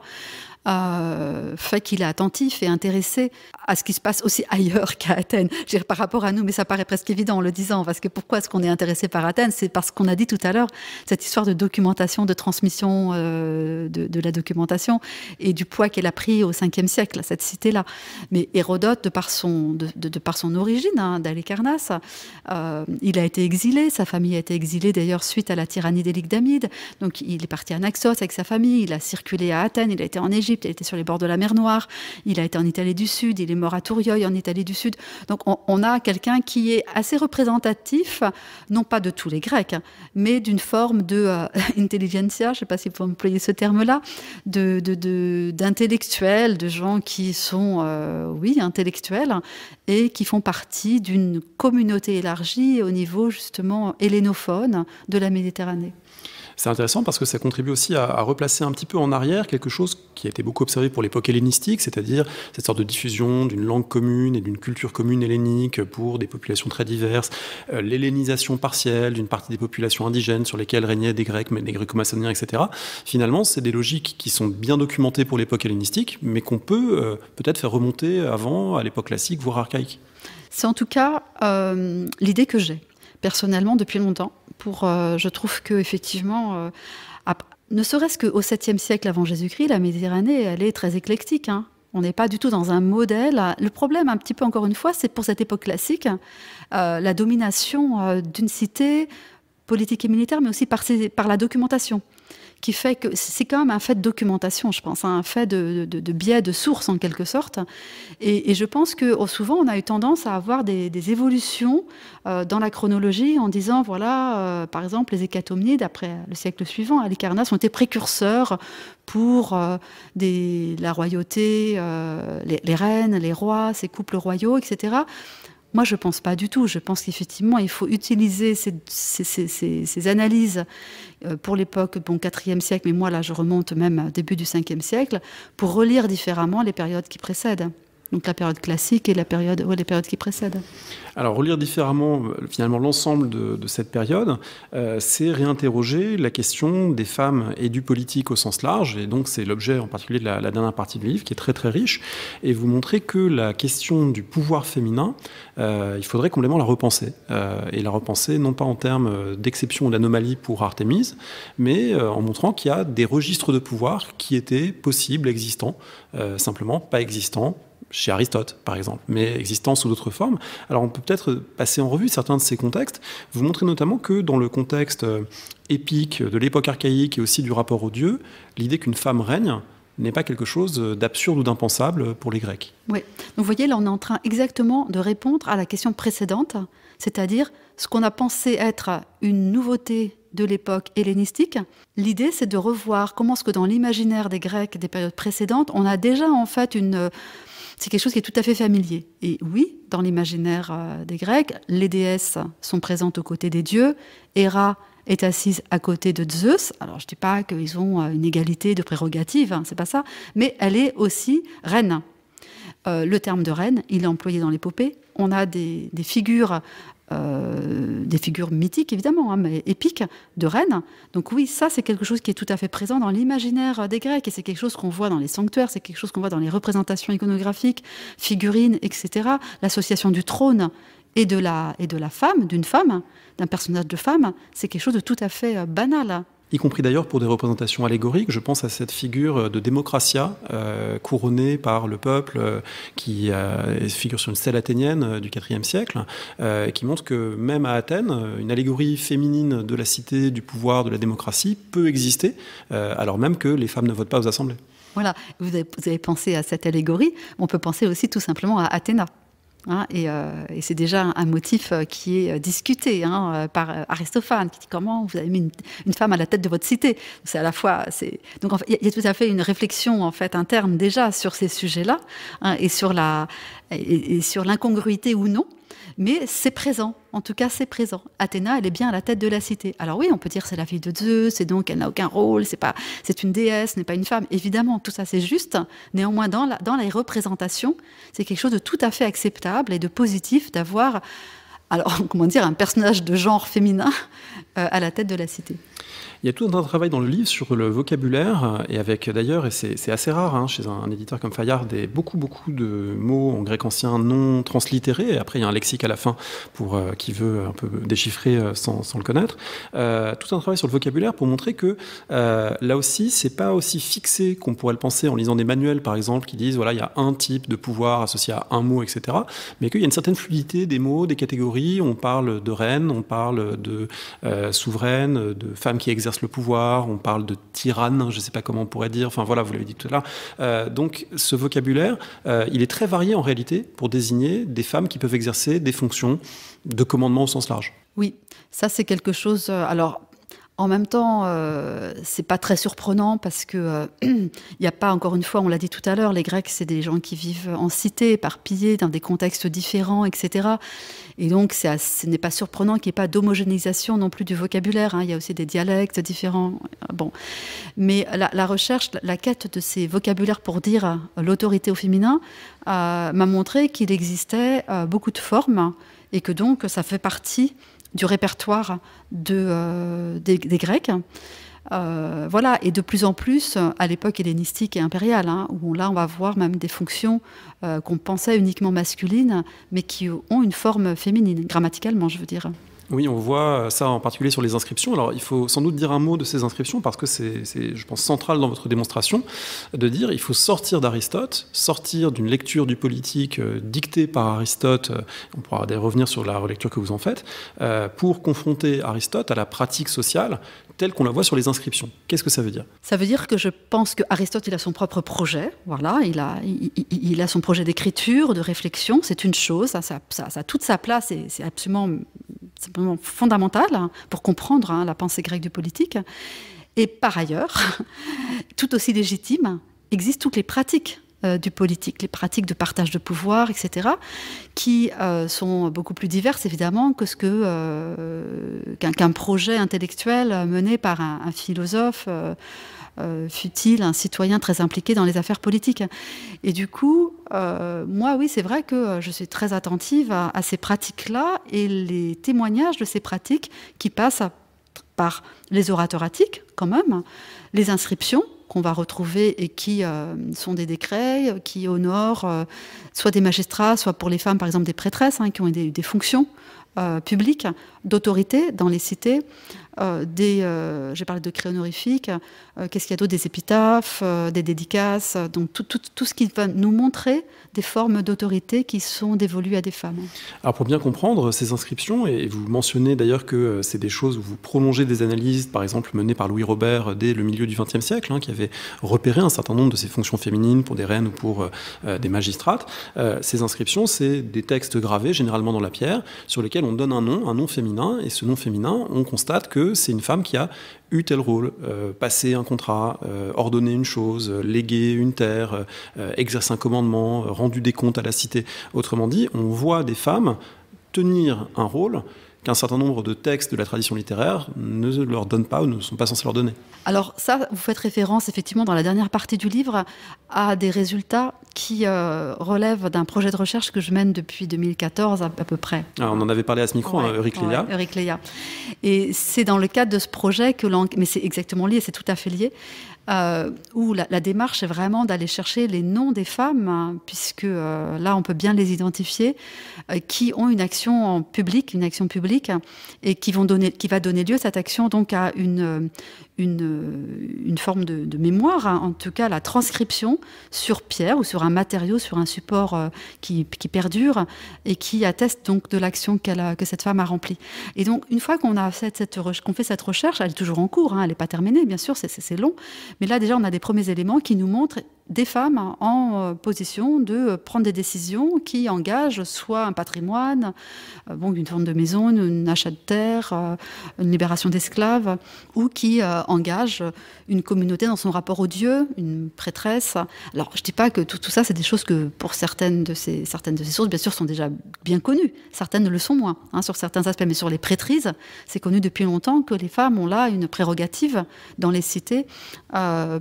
fait qu'il est attentif et intéressé à ce qui se passe aussi ailleurs qu'à Athènes. Je veux dire, par rapport à nous, mais ça paraît presque évident en le disant, parce que pourquoi est-ce qu'on est intéressé par Athènes? C'est parce qu'on a dit tout à l'heure, cette histoire de documentation, de transmission de la documentation, et du poids qu'elle a pris au 5e siècle, cette cité-là. Mais Hérodote, de par son origine, hein, d'Halicarnasse, il a été exilé, sa famille a été exilée d'ailleurs suite à la tyrannie des Lygdamides, donc il est parti à Naxos avec sa famille, il a circulé à Athènes, il a été en Égypte, il était sur les bords de la mer Noire, il a été en Italie du Sud, il est mort à Tourioi en Italie du Sud. Donc on a quelqu'un qui est assez représentatif, non pas de tous les Grecs, mais d'une forme de intelligentsia, je ne sais pas s'il faut employer ce terme-là, d'intellectuels, de gens qui sont, oui, intellectuels, et qui font partie d'une communauté élargie au niveau justement hellénophone de la Méditerranée. C'est intéressant parce que ça contribue aussi à replacer un petit peu en arrière quelque chose qui a été beaucoup observé pour l'époque hellénistique, c'est-à-dire cette sorte de diffusion d'une langue commune et d'une culture commune hellénique pour des populations très diverses, l'hellénisation partielle d'une partie des populations indigènes sur lesquelles régnaient des Grecs, mais des Gréco-Macédoniens, etc. Finalement, c'est des logiques qui sont bien documentées pour l'époque hellénistique, mais qu'on peut peut-être faire remonter avant, à l'époque classique, voire archaïque. C'est en tout cas l'idée que j'ai, personnellement, depuis longtemps. Je trouve qu'effectivement, ne serait-ce qu'au 7e siècle avant Jésus-Christ, la Méditerranée, elle est très éclectique, hein. On n'est pas du tout dans un modèle. Le problème, un petit peu encore une fois, c'est pour cette époque classique, la domination d'une cité politique et militaire, mais aussi par la documentation, qui fait que c'est quand même un fait de documentation, je pense, hein, un fait de biais de source en quelque sorte. Et je pense que souvent on a eu tendance à avoir des évolutions dans la chronologie en disant, voilà, par exemple, les Hécatomnides, après le siècle suivant, Halicarnasse, ont été précurseurs pour la royauté, les reines, les rois, ces couples royaux, etc. Moi, je ne pense pas du tout. Je pense qu'effectivement, il faut utiliser ces analyses pour l'époque, bon, 4e siècle, mais moi, là, je remonte même au début du 5e siècle, pour relire différemment les périodes qui précèdent. Donc la période classique et les périodes qui précèdent. Alors, relire différemment, finalement, l'ensemble de cette période, c'est réinterroger la question des femmes et du politique au sens large, et donc c'est l'objet en particulier de la dernière partie du livre, qui est très très riche, et vous montrer que la question du pouvoir féminin, il faudrait complètement la repenser, et la repenser non pas en termes d'exception ou d'anomalie pour Artémise, mais en montrant qu'il y a des registres de pouvoir qui étaient possibles, existants, simplement pas existants, chez Aristote, par exemple, mais existant sous d'autres formes. Alors on peut peut-être passer en revue certains de ces contextes. Vous montrez notamment que dans le contexte épique de l'époque archaïque et aussi du rapport aux dieux, l'idée qu'une femme règne n'est pas quelque chose d'absurde ou d'impensable pour les Grecs. Oui, donc vous voyez, là on est en train exactement de répondre à la question précédente, c'est-à-dire ce qu'on a pensé être une nouveauté de l'époque hellénistique. L'idée, c'est de revoir comment est-ce que dans l'imaginaire des Grecs des périodes précédentes, on a déjà en fait c'est quelque chose qui est tout à fait familier. Et oui, dans l'imaginaire des Grecs, les déesses sont présentes aux côtés des dieux. Héra est assise à côté de Zeus. Alors, je ne dis pas qu'ils ont une égalité de prérogatives, hein, c'est pas ça. Mais elle est aussi reine. Le terme de reine, il est employé dans l'épopée. On a des figures mythiques, évidemment, hein, mais épiques, de reines. Donc oui, ça, c'est quelque chose qui est tout à fait présent dans l'imaginaire des Grecs, et c'est quelque chose qu'on voit dans les sanctuaires, c'est quelque chose qu'on voit dans les représentations iconographiques, figurines, etc. L'association du trône et de la femme, d'une femme, d'un personnage de femme, c'est quelque chose de tout à fait banal. Y compris d'ailleurs pour des représentations allégoriques. Je pense à cette figure de Démocratia, couronnée par le peuple, qui figure sur une stèle athénienne du IVe siècle, qui montre que même à Athènes, une allégorie féminine de la cité, du pouvoir, de la démocratie peut exister, alors même que les femmes ne votent pas aux assemblées. Voilà, vous avez pensé à cette allégorie, on peut penser aussi tout simplement à Athéna. Hein, et c'est déjà un motif qui est discuté par Aristophane, qui dit comment vous avez mis une femme à la tête de votre cité. C'est à la fois, donc en fait, il y a tout à fait une réflexion en fait interne déjà sur ces sujets-là, hein, et sur l'incongruité ou non. Mais c'est présent, en tout cas c'est présent. Athéna, elle est bien à la tête de la cité. Alors oui, on peut dire c'est la fille de Zeus, et donc elle n'a aucun rôle, c'est une déesse, n'est pas une femme. Évidemment, tout ça c'est juste. Néanmoins, dans les représentations, c'est quelque chose de tout à fait acceptable et de positif d'avoir, alors comment dire, un personnage de genre féminin à la tête de la cité. Il y a tout un travail dans le livre sur le vocabulaire, et avec d'ailleurs, et c'est assez rare hein, chez un éditeur comme Fayard, beaucoup de mots en grec ancien non translittérés, et après il y a un lexique à la fin pour qui veut un peu déchiffrer sans le connaître. Tout un travail sur le vocabulaire pour montrer que là aussi, c'est pas aussi fixé qu'on pourrait le penser en lisant des manuels, par exemple, qui disent voilà, il y a un type de pouvoir associé à un mot, etc. Mais qu'il y a une certaine fluidité des mots, des catégories. On parle de reine, on parle de souveraine, de femme qui exerce le pouvoir, on parle de tyranne, je ne sais pas comment on pourrait dire, enfin voilà, vous l'avez dit tout à l'heure. Donc ce vocabulaire, il est très varié en réalité pour désigner des femmes qui peuvent exercer des fonctions de commandement au sens large. Oui, ça c'est quelque chose... alors, en même temps, c'est pas très surprenant parce que il n'y a pas, encore une fois, on l'a dit tout à l'heure, les Grecs, c'est des gens qui vivent en cité, éparpillés, dans des contextes différents, etc. Et donc, ce n'est pas surprenant qu'il n'y ait pas d'homogénéisation non plus du vocabulaire. Hein. Il y a aussi des dialectes différents. Bon. Mais la recherche, la quête de ces vocabulaires pour dire l'autorité au féminin m'a montré qu'il existait beaucoup de formes et que donc ça fait partie du répertoire des Grecs. Voilà, et de plus en plus, à l'époque hellénistique et impériale, hein, où là on va voir même des fonctions qu'on pensait uniquement masculines, mais qui ont une forme féminine, grammaticalement, je veux dire. Oui, on voit ça en particulier sur les inscriptions. Alors, il faut sans doute dire un mot de ces inscriptions parce que c'est, je pense, central dans votre démonstration, de dire il faut sortir d'Aristote, sortir d'une lecture du politique dictée par Aristote, on pourra revenir sur la relecture que vous en faites, pour confronter Aristote à la pratique sociale telle qu'on la voit sur les inscriptions. Qu'est-ce que ça veut dire ? Ça veut dire que je pense qu'Aristote, il a son propre projet, voilà, il a son projet d'écriture, de réflexion, c'est une chose, ça a toute sa place et c'est absolument fondamental pour comprendre la pensée grecque du politique. Et par ailleurs, tout aussi légitime, existent toutes les pratiques du politique, les pratiques de partage de pouvoir, etc., qui sont beaucoup plus diverses, évidemment, que ce qu'un projet intellectuel mené par un philosophe, fut-il un citoyen très impliqué dans les affaires politiques. Et du coup, moi, oui, c'est vrai que je suis très attentive à ces pratiques-là et les témoignages de ces pratiques qui passent par les oratoratiques, quand même, les inscriptions qu'on va retrouver et qui sont des décrets qui honorent soit des magistrats, soit pour les femmes, par exemple, des prêtresses qui ont des fonctions publiques d'autorité dans les cités. J'ai parlé de décrets honorifiques, qu'est-ce qu'il y a d'autre, des épitaphes, des dédicaces, donc tout ce qui va nous montrer des formes d'autorité qui sont dévolues à des femmes. Alors pour bien comprendre ces inscriptions, et vous mentionnez d'ailleurs que c'est des choses où vous prolongez des analyses, par exemple menées par Louis Robert dès le milieu du XXe siècle, qui avait repéré un certain nombre de ces fonctions féminines pour des reines ou pour des magistrates. Ces inscriptions, c'est des textes gravés, généralement dans la pierre, sur lesquels on donne un nom féminin, et ce nom féminin, on constate que c'est une femme qui a eu tel rôle, passé un contrat, ordonné une chose, légué une terre, exercé un commandement, rendu des comptes à la cité. Autrement dit, on voit des femmes tenir un rôle qu'un certain nombre de textes de la tradition littéraire ne leur donnent pas ou ne sont pas censés leur donner. Alors ça, vous faites référence effectivement dans la dernière partie du livre à des résultats qui relèvent d'un projet de recherche que je mène depuis 2014 à peu près. Alors, on en avait parlé à ce micro, Eurycléia. Eurycléia. Et c'est dans le cadre de ce projet que mais c'est exactement lié, c'est tout à fait lié, où la démarche est vraiment d'aller chercher les noms des femmes, puisque là on peut bien les identifier, qui ont une action publique, et qui va donner lieu, cette action, donc à une forme de mémoire, en tout cas la transcription sur pierre ou sur un matériau, sur un support qui perdure et qui atteste donc de l'action que cette femme a remplie. Et donc une fois qu'on fait cette recherche, elle est toujours en cours, elle n'est pas terminée, bien sûr, c'est long, mais là déjà on a des premiers éléments qui nous montrent des femmes en position de prendre des décisions qui engagent soit un patrimoine, une vente de maison, un achat de terre, une libération d'esclaves, ou qui engagent une communauté dans son rapport au Dieu, une prêtresse. Alors je ne dis pas que tout ça c'est des choses que pour certaines de ces sources bien sûr sont déjà bien connues, certaines le sont moins sur certains aspects, mais sur les prêtrises c'est connu depuis longtemps que les femmes ont là une prérogative dans les cités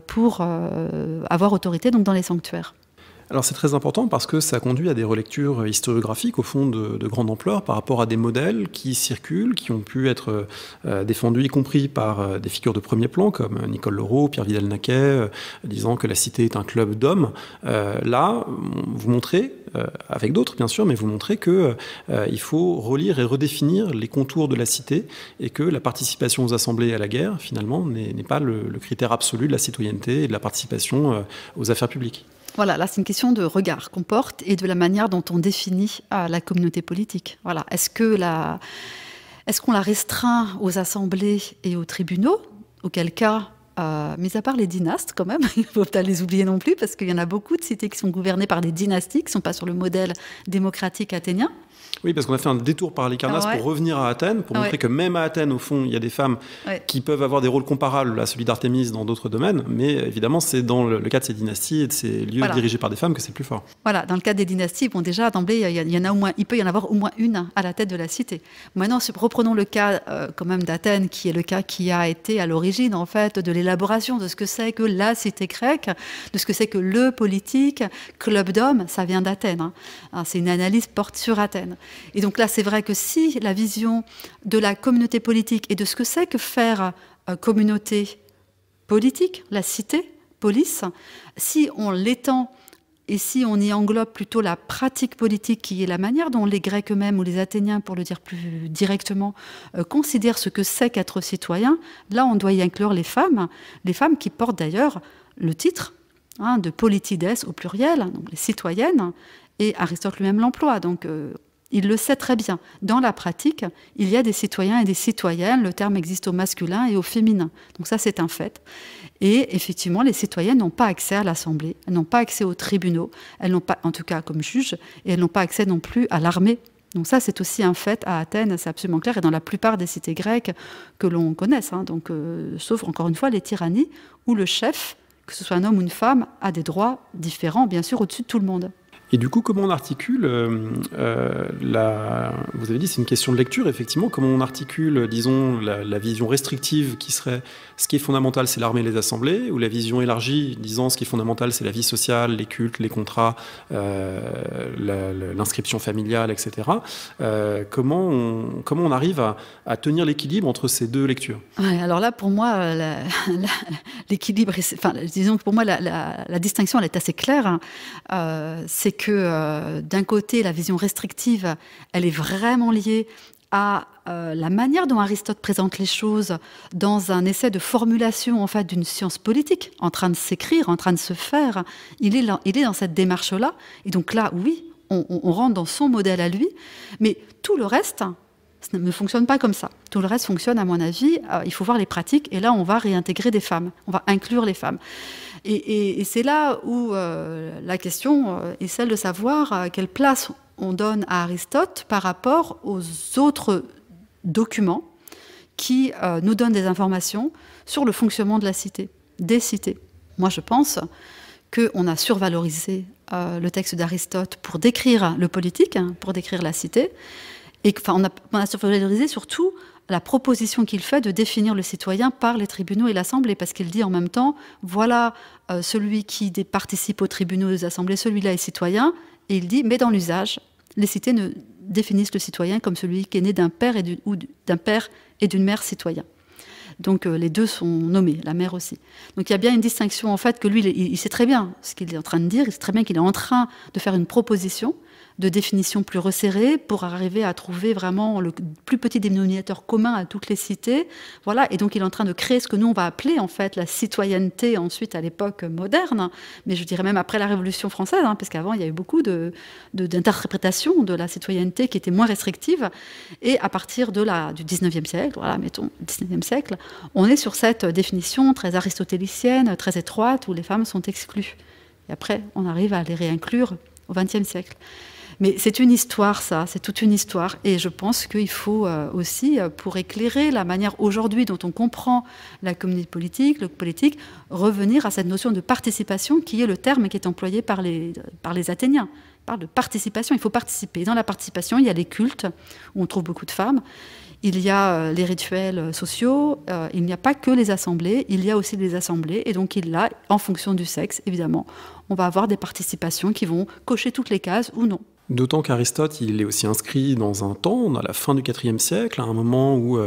pour avoir autorité donc dans les sanctuaires. Alors c'est très important parce que ça conduit à des relectures historiographiques au fond de grande ampleur par rapport à des modèles qui circulent, qui ont pu être défendus, y compris par des figures de premier plan comme Nicole Leroux, Pierre Vidal-Naquet, disant que la cité est un club d'hommes. Là, vous montrez, avec d'autres bien sûr, mais vous montrez qu'il faut relire et redéfinir les contours de la cité et que la participation aux assemblées et à la guerre, finalement, n'est pas le critère absolu de la citoyenneté et de la participation aux affaires publiques. Voilà, là c'est une question de regard qu'on porte et de la manière dont on définit la communauté politique. Voilà. Est-ce qu'on la restreint aux assemblées et aux tribunaux, auquel cas, mis à part les dynastes quand même, il ne faut pas les oublier non plus, parce qu'il y en a beaucoup de cités qui sont gouvernées par des dynasties, qui ne sont pas sur le modèle démocratique athénien. Oui, parce qu'on a fait un détour par Halicarnasse pour revenir à Athènes, pour montrer que même à Athènes, au fond, il y a des femmes qui peuvent avoir des rôles comparables à celui d'Artémis dans d'autres domaines, mais évidemment, c'est dans le cas de ces dynasties et de ces lieux dirigés par des femmes que c'est le plus fort. Voilà, dans le cas des dynasties, déjà, d'emblée, il peut y en avoir au moins une à la tête de la cité. Maintenant, reprenons le cas quand même d'Athènes, qui est le cas qui a été à l'origine, en fait, de l'élaboration de ce que c'est que la cité grecque, de ce que c'est que le politique, club d'hommes, ça vient d'Athènes. C'est une analyse porte sur Athènes. Et donc là, c'est vrai que si la vision de la communauté politique et de ce que c'est que faire communauté politique, la cité, police, si on l'étend et si on y englobe plutôt la pratique politique, qui est la manière dont les Grecs eux-mêmes ou les Athéniens, pour le dire plus directement, considèrent ce que c'est qu'être citoyen, là on doit y inclure les femmes qui portent d'ailleurs le titre de politides au pluriel, donc les citoyennes, et Aristote lui-même l'emploie. Donc il le sait très bien. Dans la pratique, il y a des citoyens et des citoyennes. Le terme existe au masculin et au féminin. Donc ça, c'est un fait. Et effectivement, les citoyennes n'ont pas accès à l'Assemblée, elles n'ont pas accès aux tribunaux, elles n'ont pas, en tout cas comme juges, et elles n'ont pas accès non plus à l'armée. Donc ça, c'est aussi un fait à Athènes, c'est absolument clair, et dans la plupart des cités grecques que l'on connaisse. Donc, sauf, encore une fois, les tyrannies où le chef, que ce soit un homme ou une femme, a des droits différents, bien sûr, au-dessus de tout le monde. Et du coup, comment on articule vous avez dit, c'est une question de lecture, effectivement. Comment on articule, disons, la vision restrictive qui serait ce qui est fondamental, c'est l'armée et les assemblées, ou la vision élargie, disant ce qui est fondamental, c'est la vie sociale, les cultes, les contrats, l'inscription familiale, etc. Comment on arrive à tenir l'équilibre entre ces deux lectures? Ouais, alors là, pour moi, l'équilibre, enfin, disons que pour moi, la distinction, elle est assez claire. C'est que d'un côté, la vision restrictive, elle est vraiment liée à la manière dont Aristote présente les choses dans un essai de formulation en fait, d'une science politique, en train de s'écrire, en train de se faire. Il est dans cette démarche-là. Et donc là, oui, on rentre dans son modèle à lui. Mais tout le reste, ça ne fonctionne pas comme ça. Tout le reste fonctionne, à mon avis. Il faut voir les pratiques. Et là, on va réintégrer des femmes. On va inclure les femmes. Et c'est là où la question est celle de savoir quelle place on donne à Aristote par rapport aux autres documents qui nous donnent des informations sur le fonctionnement de la cité, des cités. Moi, je pense qu'on a survalorisé le texte d'Aristote pour décrire le politique, pour décrire la cité, et enfin, on a survalorisé surtout la proposition qu'il fait de définir le citoyen par les tribunaux et l'Assemblée, parce qu'il dit en même temps, voilà celui qui participe aux tribunaux et aux assemblées, celui-là est citoyen, et il dit, mais dans l'usage, les cités ne définissent le citoyen comme celui qui est né d'un père et d'une mère citoyen. Donc les deux sont nommés, la mère aussi. Donc il y a bien une distinction en fait que lui, il sait très bien ce qu'il est en train de dire, il sait très bien qu'il est en train de faire une proposition de définition plus resserrée pour arriver à trouver vraiment le plus petit dénominateur commun à toutes les cités. Voilà, et donc il est en train de créer ce que nous on va appeler en fait la citoyenneté ensuite à l'époque moderne, mais je dirais même après la Révolution française, hein, parce qu'avant il y avait beaucoup d'interprétations de la citoyenneté qui étaient moins restrictives, et à partir du 19e siècle, voilà, mettons 19e siècle, on est sur cette définition très aristotélicienne, très étroite, où les femmes sont exclues. Et après, on arrive à les réinclure au XXe siècle. Mais c'est une histoire, ça, c'est toute une histoire. Et je pense qu'il faut aussi, pour éclairer la manière aujourd'hui dont on comprend la communauté politique, le politique, revenir à cette notion de participation qui est le terme qui est employé par les Athéniens. On parle de participation, il faut participer. Dans la participation, il y a les cultes, où on trouve beaucoup de femmes. Il y a les rituels sociaux, il n'y a pas que les assemblées, il y a aussi les assemblées. Et donc, en fonction du sexe, évidemment, on va avoir des participations qui vont cocher toutes les cases ou non. D'autant qu'Aristote, il est aussi inscrit dans un temps, à la fin du IVe siècle, à un moment où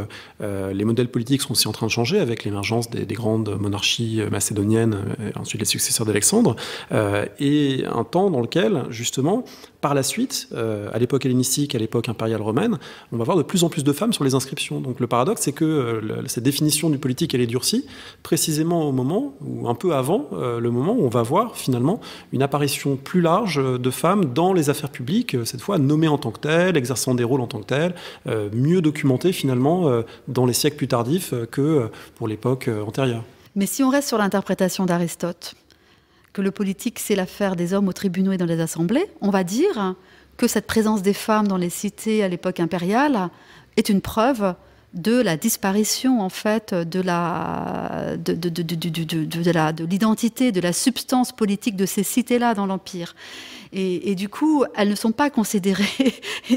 les modèles politiques sont aussi en train de changer avec l'émergence des grandes monarchies macédoniennes, et ensuite les successeurs d'Alexandre, et un temps dans lequel, justement, par la suite, à l'époque hellénistique, à l'époque impériale romaine, on va voir de plus en plus de femmes sur les inscriptions. Donc le paradoxe, c'est que cette définition du politique, elle est durcie, précisément au moment, ou un peu avant, le moment où on va voir finalement une apparition plus large de femmes dans les affaires publiques, cette fois nommées en tant que telles, exerçant des rôles en tant que telles, mieux documentées finalement dans les siècles plus tardifs que pour l'époque antérieure. Mais si on reste sur l'interprétation d'Aristote, que le politique, c'est l'affaire des hommes aux tribunaux et dans les assemblées, on va dire que cette présence des femmes dans les cités à l'époque impériale est une preuve de la disparition, en fait, de l'identité, de la substance politique de ces cités-là dans l'Empire. Et du coup, elles ne sont pas considérées.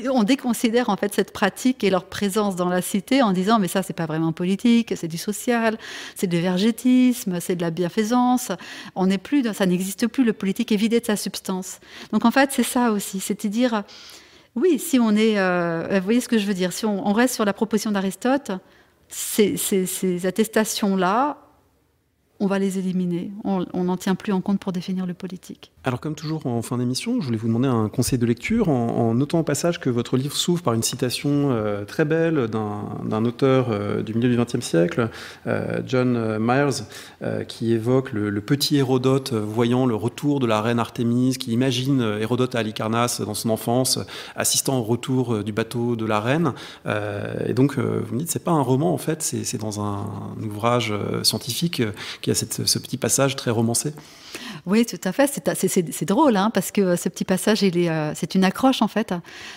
On déconsidère en fait cette pratique et leur présence dans la cité en disant mais ça c'est pas vraiment politique, c'est du social, c'est du vergétisme, c'est de la bienfaisance. Ça n'existe plus. Le politique est vidé de sa substance. Donc en fait c'est ça aussi, c'est-à-dire oui, si on est, vous voyez ce que je veux dire, si on reste sur la proposition d'Aristote, ces attestations-là, on va les éliminer. On n'en tient plus en compte pour définir le politique. Alors comme toujours en fin d'émission, je voulais vous demander un conseil de lecture en notant au passage que votre livre s'ouvre par une citation très belle d'un auteur du milieu du XXe siècle, John Myers, qui évoque le petit Hérodote voyant le retour de la reine Artémise, qui imagine Hérodote à Halicarnasse dans son enfance, assistant au retour du bateau de la reine. Et donc vous me dites, c'est pas un roman en fait, c'est dans un ouvrage scientifique qui a ce petit passage très romancé. Oui, tout à fait. C'est drôle, hein, parce que ce petit passage, c'est une accroche, en fait,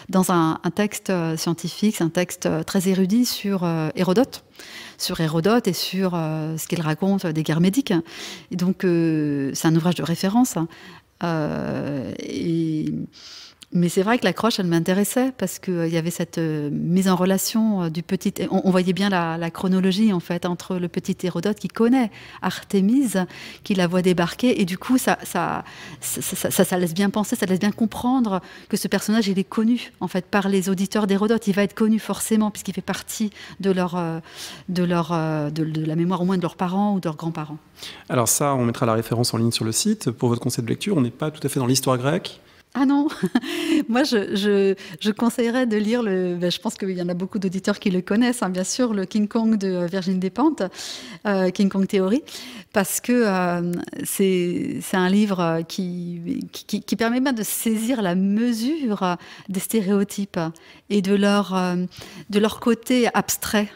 dans un texte scientifique, c'est un texte très érudit sur Hérodote et sur ce qu'il raconte des guerres médiques. Et donc, c'est un ouvrage de référence. Mais c'est vrai que l'accroche, elle m'intéressait parce qu'il y avait cette mise en relation du petit... On voyait bien la chronologie, en fait, entre le petit Hérodote qui connaît Artémise, qui la voit débarquer, et du coup, ça laisse bien penser, ça laisse bien comprendre que ce personnage, il est connu, en fait, par les auditeurs d'Hérodote. Il va être connu forcément, puisqu'il fait partie de la mémoire, au moins de leurs parents ou de leurs grands-parents. Alors ça, on mettra la référence en ligne sur le site. Pour votre conseil de lecture, on n'est pas tout à fait dans l'histoire grecque. Ah non, moi je conseillerais de lire je pense qu'il y en a beaucoup d'auditeurs qui le connaissent, hein, bien sûr, le King Kong de Virginie Despentes, King Kong Theory, parce que c'est un livre qui permet bien de saisir la mesure des stéréotypes et de leur côté abstrait,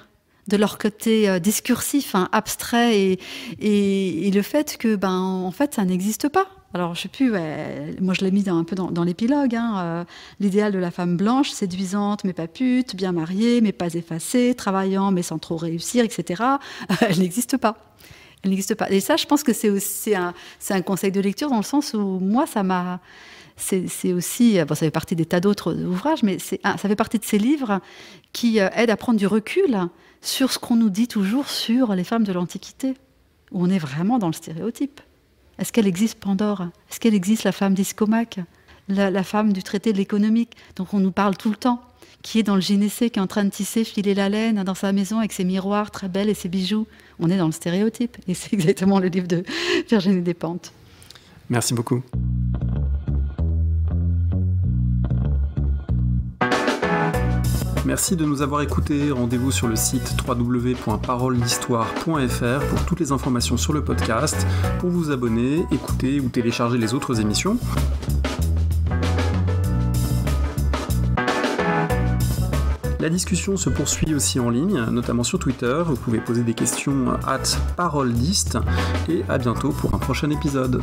de leur côté discursif, hein, abstrait, et le fait que en fait ça n'existe pas. Alors, je sais plus, moi je l'ai mis un peu dans l'épilogue, hein, l'idéal de la femme blanche, séduisante mais pas pute, bien mariée mais pas effacée, travaillant mais sans trop réussir, etc. Elle n'existe pas. Elle n'existe pas. Et ça, je pense que c'est aussi un conseil de lecture dans le sens où moi, c'est aussi, ça fait partie des tas d'autres ouvrages, mais ça fait partie de ces livres qui aident à prendre du recul sur ce qu'on nous dit toujours sur les femmes de l'Antiquité, où on est vraiment dans le stéréotype. Est-ce qu'elle existe, Pandore? Est-ce qu'elle existe, la femme d'Iscomaque, la femme du traité de l'économique, dont on nous parle tout le temps, qui est dans le gynécée, qui est en train de tisser, filer la laine dans sa maison avec ses miroirs très belles et ses bijoux? On est dans le stéréotype. Et c'est exactement le livre de Virginie Despentes. Merci beaucoup. Merci de nous avoir écoutés. Rendez-vous sur le site www.parolehistoire.fr pour toutes les informations sur le podcast, pour vous abonner, écouter ou télécharger les autres émissions. La discussion se poursuit aussi en ligne, notamment sur Twitter. Vous pouvez poser des questions @paroledist et à bientôt pour un prochain épisode.